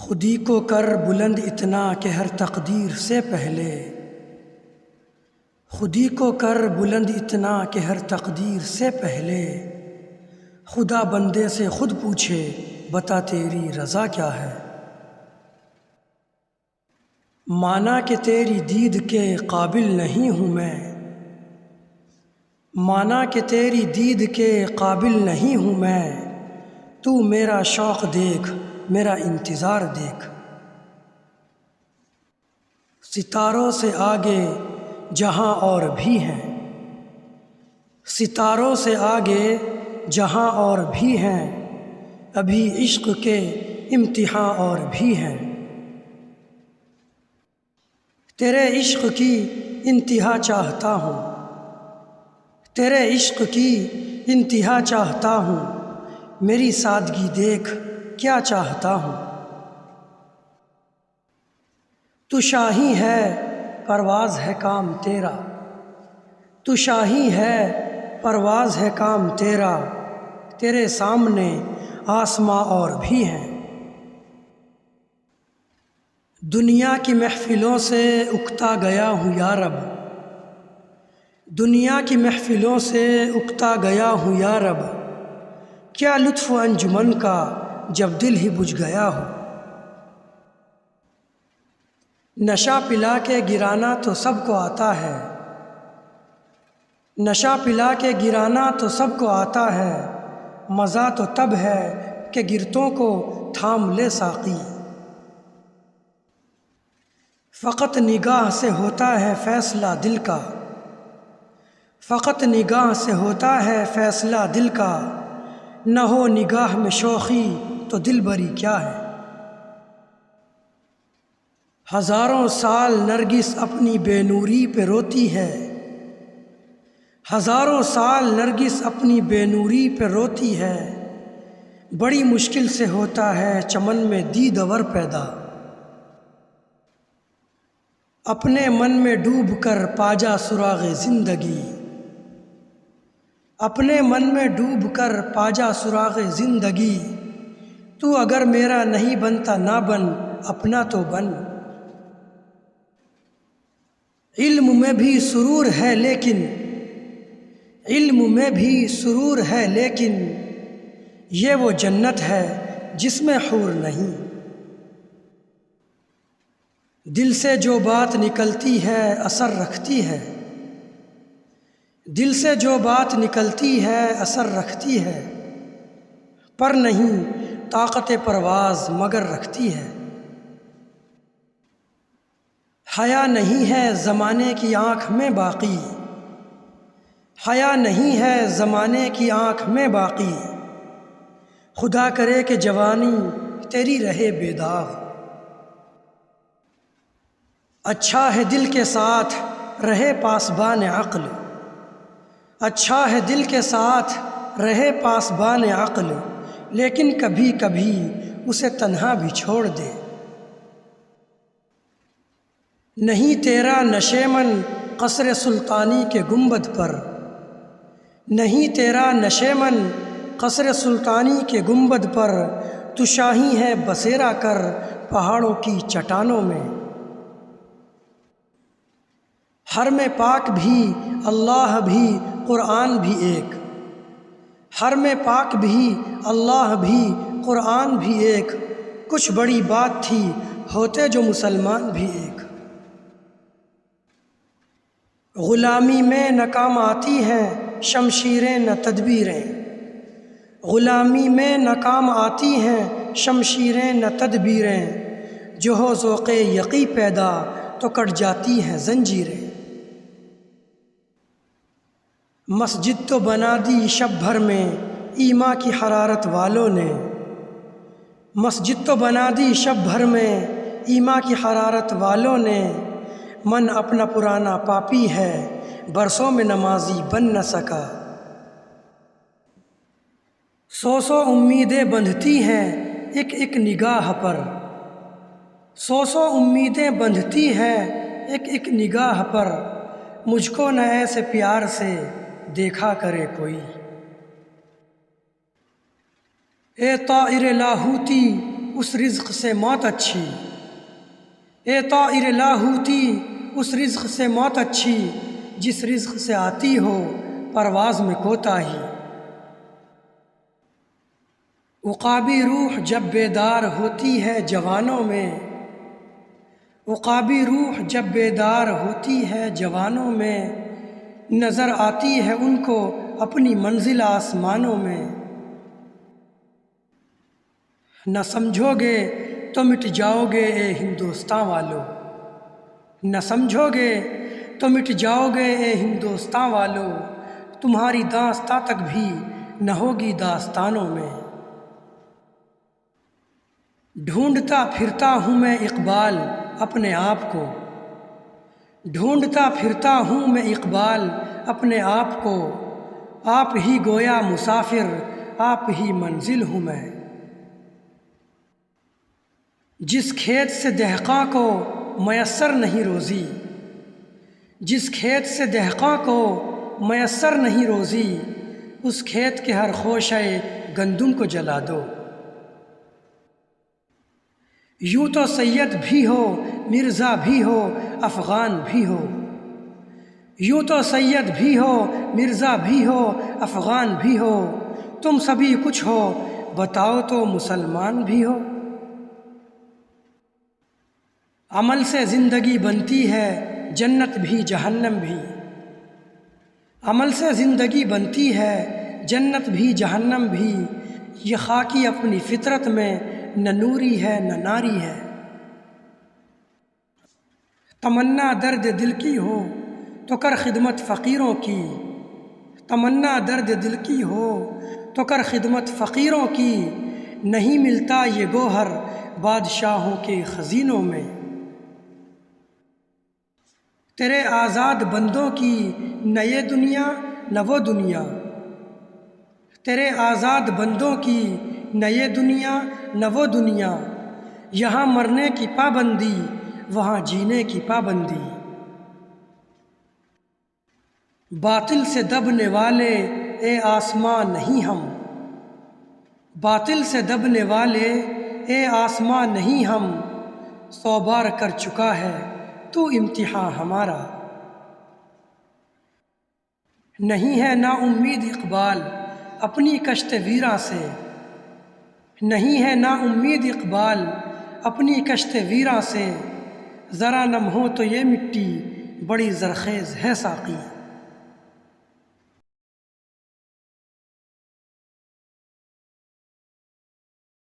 خودی کو کر بلند اتنا کہ ہر تقدیر سے پہلے، خودی کو کر بلند اتنا کہ ہر تقدیر سے پہلے، خدا بندے سے خود پوچھے بتا تیری رضا کیا ہے۔ مانا کہ تیری دید کے قابل نہیں ہوں میں، مانا کہ تیری دید کے قابل نہیں ہوں میں، تو میرا شوق دیکھ میرا انتظار دیکھ۔ ستاروں سے آگے جہاں اور بھی ہیں، ستاروں سے آگے جہاں اور بھی ہیں، ابھی عشق کے امتحان اور بھی ہیں۔ تیرے عشق کی انتہا چاہتا ہوں، تیرے عشق کی انتہا چاہتا ہوں، میری سادگی دیکھ کیا چاہتا ہوں۔ تو شاہی ہے پرواز ہے کام تیرا، تو شاہی ہے پرواز ہے کام تیرا، تیرے سامنے آسماں اور بھی ہیں۔ دنیا کی محفلوں سے اکتا گیا ہوں یا رب، دنیا کی محفلوں سے اکتا گیا ہوں یا رب، کیا لطف انجمن کا جب دل ہی بجھ گیا ہو۔ نشہ پلا کے گرانا تو سب کو آتا ہے، نشہ پلا کے گرانا تو سب کو آتا ہے، مزہ تو تب ہے کہ گرتوں کو تھام لے ساقی۔ فقط نگاہ سے ہوتا ہے فیصلہ دل کا، فقط نگاہ سے ہوتا ہے فیصلہ دل کا، نہ ہو نگاہ میں شوخی تو دل بری کیا ہے۔ ہزاروں سال نرگس اپنی بے نوری پہ روتی ہے، ہزاروں سال نرگس اپنی بے نوری پہ روتی ہے، بڑی مشکل سے ہوتا ہے چمن میں دیدور پیدا۔ اپنے من میں ڈوب کر پا جا سراغ زندگی، اپنے من میں ڈوب کر پا جا سراغ زندگی، تو اگر میرا نہیں بنتا نہ بن اپنا تو بن۔ علم میں بھی سرور ہے لیکن، علم میں بھی سرور ہے لیکن، یہ وہ جنت ہے جس میں حور نہیں۔ دل سے جو بات نکلتی ہے اثر رکھتی ہے، دل سے جو بات نکلتی ہے اثر رکھتی ہے، پر نہیں طاقت پرواز مگر رکھتی ہے۔ حیا نہیں ہے زمانے کی آنکھ میں باقی، حیا نہیں ہے زمانے کی آنکھ میں باقی، خدا کرے کہ جوانی تیری رہے بے داغ۔ اچھا ہے دل کے ساتھ رہے پاسبان عقل، اچھا ہے دل کے ساتھ رہے پاسبان عقل، لیکن کبھی کبھی اسے تنہا بھی چھوڑ دے۔ نہیں تیرا نشیمن قصر سلطانی کے گنبد پر، نہیں تیرا نشیمن قصر سلطانی کے گنبد پر، تو شاہی ہے بسیرا کر پہاڑوں کی چٹانوں میں۔ حرم پاک بھی اللہ بھی قرآن بھی ایک، حرم پاک بھی اللہ بھی قرآن بھی ایک، کچھ بڑی بات تھی ہوتے جو مسلمان بھی ایک۔ غلامی میں نہ کام آتی ہیں شمشیریں نہ تدبیریں، غلامی میں نہ کام آتی ہیں شمشیریں نہ تدبیریں، جو ہو ذوق یقی پیدا تو کٹ جاتی ہیں زنجیریں۔ مسجد تو بنا دی شب بھر میں ایما کی حرارت والوں نے، مسجد تو بنا دی شب بھر میں ایما کی حرارت والوں نے، من اپنا پرانا پاپی ہے برسوں میں نمازی بن نہ سکا۔ سو سو امیدیں بندھتی ہیں ایک ایک نگاہ پر، سو سو امیدیں بندھتی ہیں ایک ایک نگاہ پر، مجھ کو نہ ایسے پیار سے دیکھا کرے کوئی۔ اے طائر لاہوتی اس رزق سے موت اچھی، اے طائر لاہوتی اس رزق سے موت اچھی، جس رزق سے آتی ہو پرواز میں کوتاہی۔ عقابی روح جب بیدار ہوتی ہے جوانوں میں، عقابی روح جب بیدار ہوتی ہے جوانوں میں، نظر آتی ہے ان کو اپنی منزل آسمانوں میں۔ نہ سمجھو گے تو مٹ جاؤ گے اے ہندوستان والو، نہ سمجھو گے تو مٹ جاؤ گے اے ہندوستان والو، تمہاری داستاں تک بھی نہ ہوگی داستانوں میں۔ ڈھونڈتا پھرتا ہوں میں اقبال اپنے آپ کو، ڈھونڈتا پھرتا ہوں میں اقبال اپنے آپ کو، آپ ہی گویا مسافر آپ ہی منزل ہوں میں۔ جس کھیت سے دہقاں کو میسر نہیں روزی، جس کھیت سے دہقاں کو میسر نہیں روزی، اس کھیت کے ہر خوشے گندم کو جلا دو۔ یوں تو سید بھی ہو مرزا بھی ہو افغان بھی ہو، یوں تو سید بھی ہو مرزا بھی ہو افغان بھی ہو، تم سبھی کچھ ہو بتاؤ تو مسلمان بھی ہو۔ عمل سے زندگی بنتی ہے جنت بھی جہنم بھی، عمل سے زندگی بنتی ہے جنت بھی جہنم بھی، یہ خاکی اپنی فطرت میں نہ نوری ہے نہ ناری ہے۔ تمنا درد دل کی ہو تو کر خدمت فقیروں کی، تمنا درد دل کی ہو تو کر خدمت فقیروں کی، نہیں ملتا یہ گوہر بادشاہوں کے خزینوں میں۔ تیرے آزاد بندوں کی نہ یہ دنیا نہ وہ دنیا، تیرے آزاد بندوں کی نہ یہ دنیا نہ وہ دنیا، یہاں مرنے کی پابندی وہاں جینے کی پابندی۔ باطل سے دبنے والے اے آسمان نہیں ہم، باطل سے دبنے والے اے آسمان نہیں ہم، 100 بار کر چکا ہے تو امتحان ہمارا۔ نہیں ہے نا امید اقبال اپنی کشت ویراں سے، نہیں ہے نا امید اقبال اپنی کشت ویراں سے، ذرا نم ہو تو یہ مٹی بڑی زرخیز ہے ساقی۔